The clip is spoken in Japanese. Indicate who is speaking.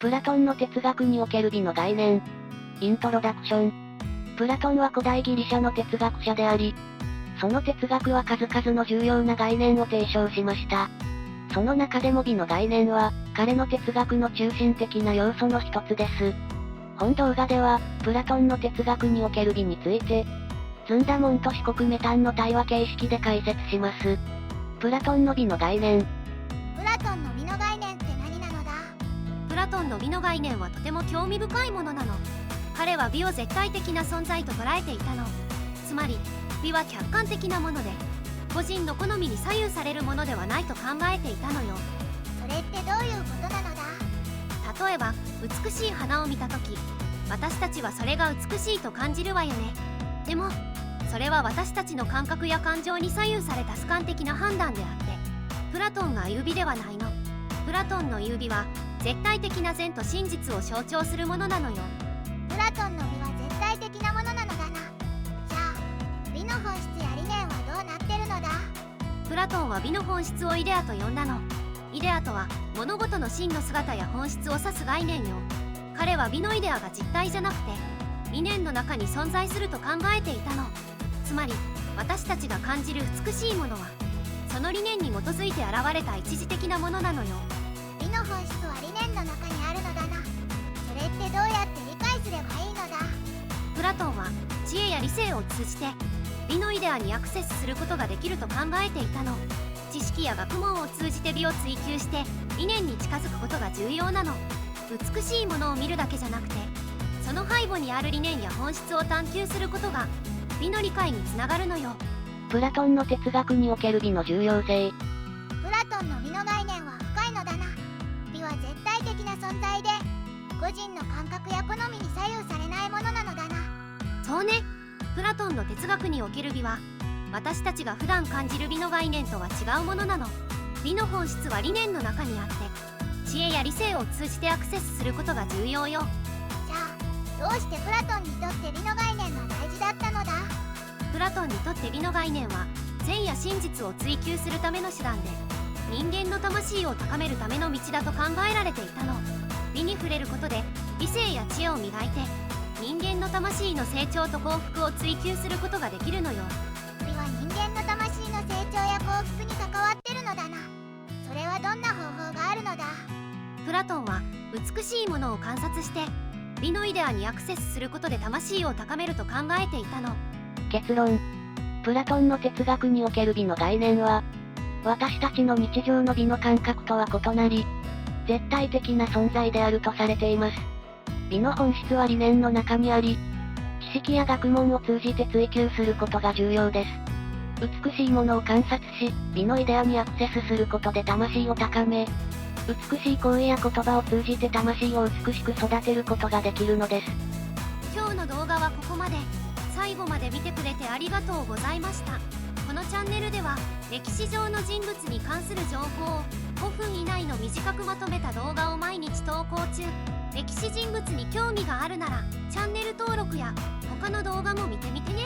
Speaker 1: プラトンの哲学における美の概念。イントロダクション。プラトンは古代ギリシャの哲学者であり、その哲学は数々の重要な概念を提唱しました。その中でも美の概念は、彼の哲学の中心的な要素の一つです。本動画では、プラトンの哲学における美について、ずんだもんと四国メタンの対話形式で解説します。プラトンの美の概念。
Speaker 2: プラトンの美の概念って何なのだ？
Speaker 3: プラトンの美の概念はとても興味深いものなの。彼は美を絶対的な存在と捉えていたの。つまり、美は客観的なもので、個人の好みに左右されるものではないと考えていたのよ。
Speaker 2: それってどういうことなのだ？
Speaker 3: 例えば、美しい花を見た時、私たちはそれが美しいと感じるわよね。でも、それは私たちの感覚や感情に左右された主観的な判断であって、プラトンが言う美ではないの。プラトンの言う美は、絶対的な善と真実を象徴するものなのよ。
Speaker 2: プラトンの美は絶対的なものなのだな。じゃあ、美の本質や理念はどうなってるのだ？
Speaker 3: プラトンは美の本質をイデアと呼んだの。イデアとは、物事の真の姿や本質を指す概念よ。彼は美のイデアが実体じゃなくて、理念の中に存在すると考えていたの。つまり、私たちが感じる美しいものは、その理念に基づいて現れた一時的なものなのよ。
Speaker 2: 美の本質は理念の中にあるのだな。それってどうやって理解すればいいのだ？
Speaker 3: プラトンは知恵や理性を通じて美のイデアにアクセスすることができると考えていたの。知識や学問を通じて美を追求して理念に近づくことが重要なの。美しいものを見るだけじゃなくて、その背後にある理念や本質を探求することが美の理解につながるのよ。
Speaker 1: プラトンの哲学における美の重要性。
Speaker 2: プラトンの美の概念は深いのだな。美は絶対的な存在で、個人の感覚や好みに左右されないものなのだな。
Speaker 3: そうね。プラトンの哲学における美は、私たちが普段感じる美の概念とは違うものなの。美の本質は理念の中にあって、知恵や理性を通じてアクセスすることが重要よ。
Speaker 2: じゃあ、どうしてプラトンにとって美の概念は大事だったのだ？
Speaker 3: プラトンにとって美の概念は、善や真実を追求するための手段で、人間の魂を高めるための道だと考えられていたの。美に触れることで、理性や知恵を磨いて、人間の魂の成長と幸福を追求することができるのよ。
Speaker 2: 美は人間の魂の成長や幸福に関わってるのだな。それはどんな方法があるのだ？
Speaker 3: プラトンは美しいものを観察して美のイデアにアクセスすることで魂を高めると考えていたの。
Speaker 1: 結論。プラトンの哲学における美の概念は、私たちの日常の美の感覚とは異なり、絶対的な存在であるとされています。美の本質は理念の中にあり、知識や学問を通じて追求することが重要です。美しいものを観察し、美のイデアにアクセスすることで魂を高め、美しい行為や言葉を通じて魂を美しく育てることができるのです。
Speaker 3: 今日の動画はここまで。最後まで見てくれてありがとうございました。このチャンネルでは、歴史上の人物に関する情報を5分以内の短くまとめた動画を毎日投稿中。歴史人物に興味があるなら、チャンネル登録や他の動画も見てみてね。